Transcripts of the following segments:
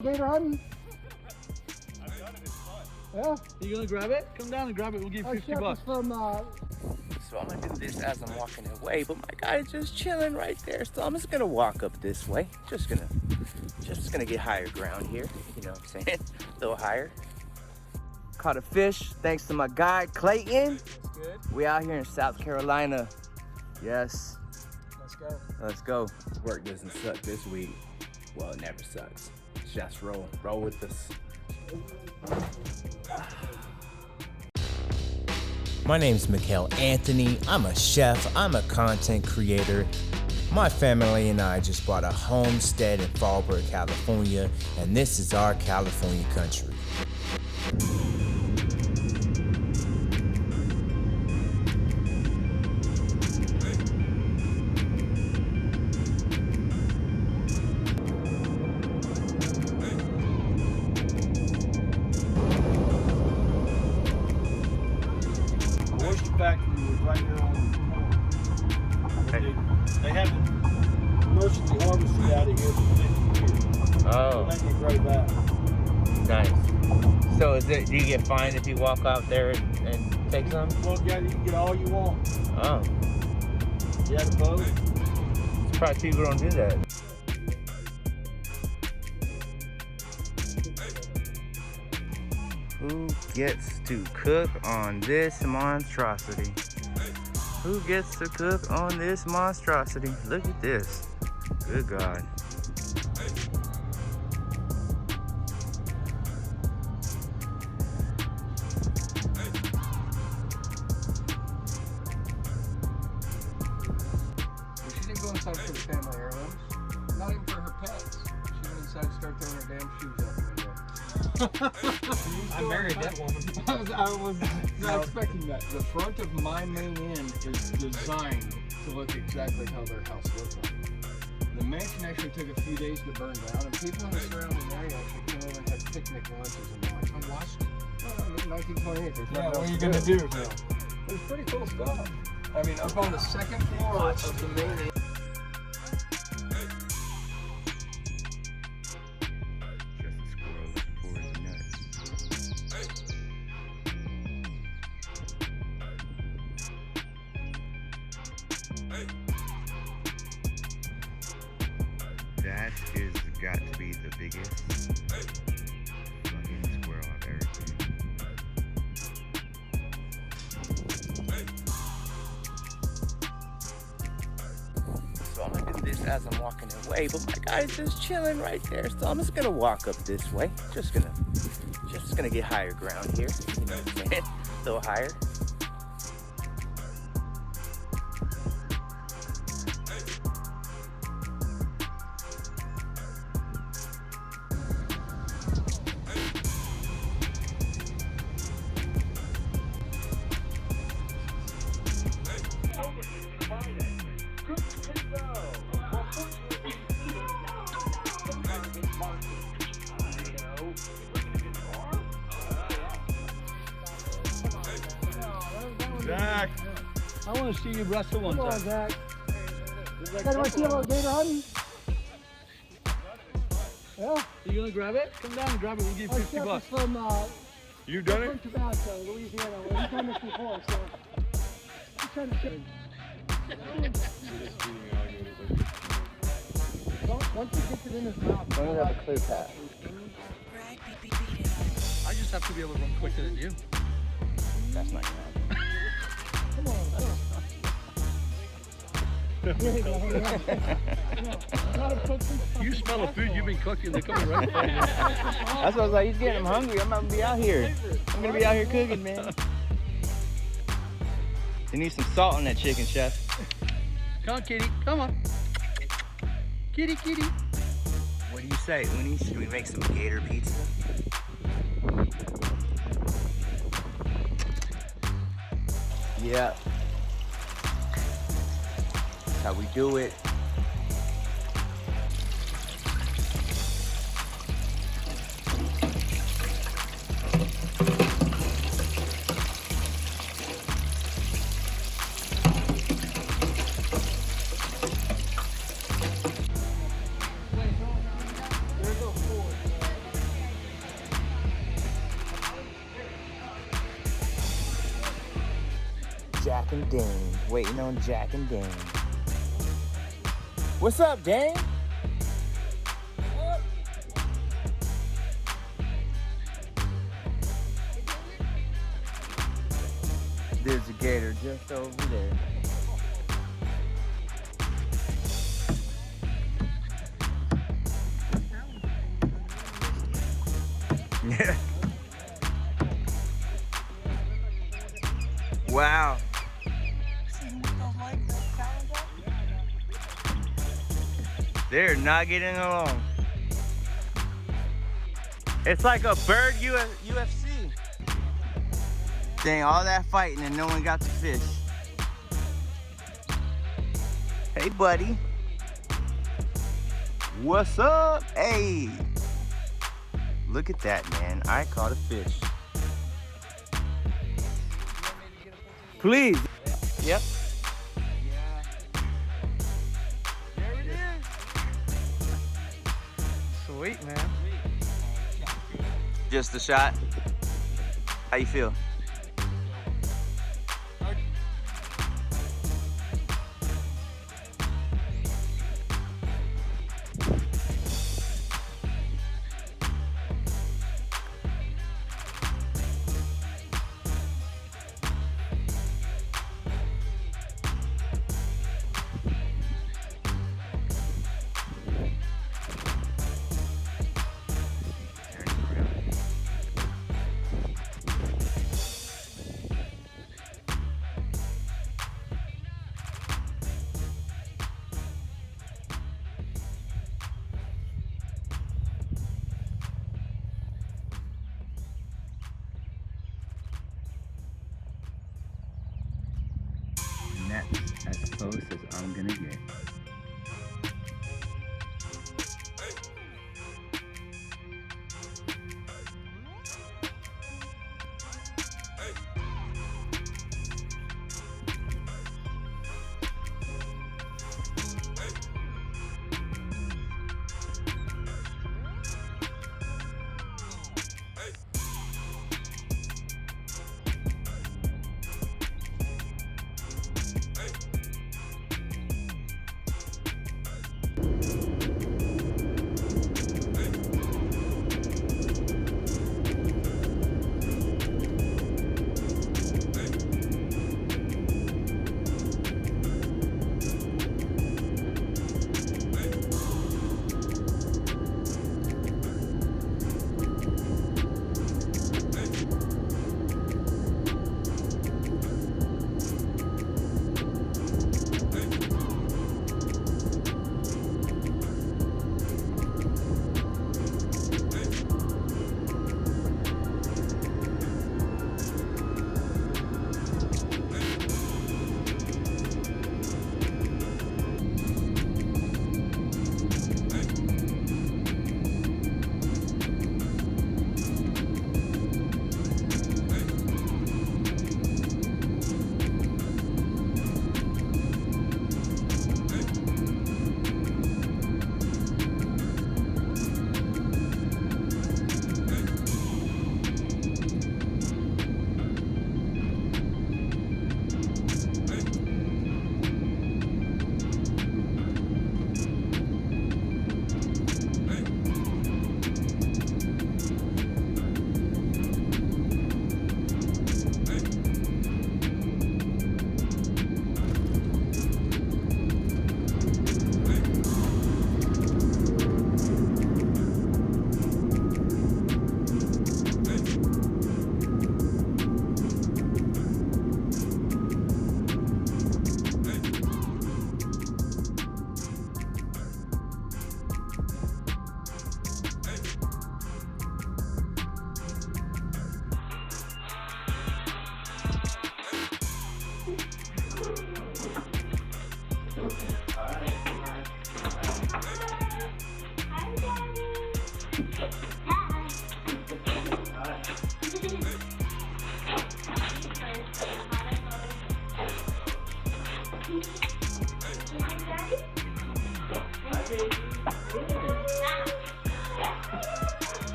Gator hunting. I've done it, it's fun. Yeah. You gonna grab it? Come down and grab it. We'll give you 50 bucks. From, So I'm gonna do this as I'm walking away, but my guy's just chilling right there. So I'm just gonna walk up this way. Just gonna get higher ground here. You know what I'm saying? A little higher. Caught a fish thanks to my guy Clayton. That's good. We out here in South Carolina. Yes. Let's go. Let's go. Work doesn't suck this week. Well, it never sucks. Just roll with us. My name is Mikhail Anthony. I'm a chef. I'm a content creator. My family and I just bought a homestead in Fallbrook, California, and this is our California country. Factory was right here on they haven't commercially harvested out of here for 50 years. Oh, So they can grow back. nice. So do you get fined if you walk out there and take some? Well, yeah, you can get all you want. Oh, You have a boat. probably people don't do that. Who gets to cook on this monstrosity? Who gets to cook on this monstrosity? Look at this. Good God. she didn't go inside for the family heirlooms. Not even for her pets. She went inside and started throwing her damn shoes out the window. I married that woman. I was not expecting that. The front of my main end is designed to look exactly how their house looked like. The mansion actually took a few days to burn down, and people in the surrounding area actually came over and had picnic lunches and like, I watched it. Well, 1928. There's Yeah, nothing what are else you to gonna do. do? It was pretty cool stuff. I mean, up on the second floor of the main end. Just a squirrel looking for his nuts. That is got to be the biggest fucking squirrel I've ever seen. So I'm gonna do this as I'm walking away, but my guy's just chilling right there. So I'm just gonna walk up this way. Just gonna get higher ground here. You know what I'm saying? A little higher. Zach, I want to see you wrestle one Come on, time. Zach. Zach, want to see about gator hunting? Yeah. You gonna grab it? Come down and grab it. We'll give you Our 50 chef is bucks. from You done from it? Tabasco, Louisiana. Well, he's done this before, so I'm trying to say. Once he gets it in his mouth, Don't have a clear path. I just have to be able to run quicker than you. That's not gonna happen. come on, go. There you go. Yeah. Not a cookie. You smell the food you've been cooking. They're coming right for you. That's what I was like, he's getting him hungry. I'm gonna be out here. I'm gonna be out here cooking, man. You need some salt on that chicken, chef. Come on, kitty. Come on. Kitty, kitty. What do you say, Uni? Should we make some gator pizza? Yeah. That's how we do it. Jack and Dane. Waiting on Jack and Dane. What's up, Dane? There's a gator just over there. Yeah. Wow. They're not getting along. It's like a bird UFC. Dang, all that fighting and no one got to fish. Hey, buddy. What's up? Hey. Look at that, man. I caught a fish. Please. Yep. Yeah. There it is. Sweet, man. Just a shot. How you feel? And that's as close as I'm gonna get.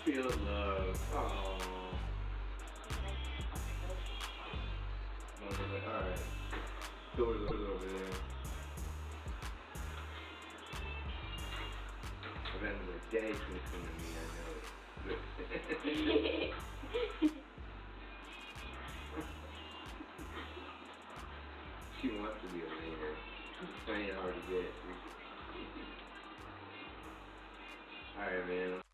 feel love. Aww. Alright. Door's over there. Eventually, Daddy's gonna come to me, I know it. She wants to be a leader. She's playing hard to get. Alright, man.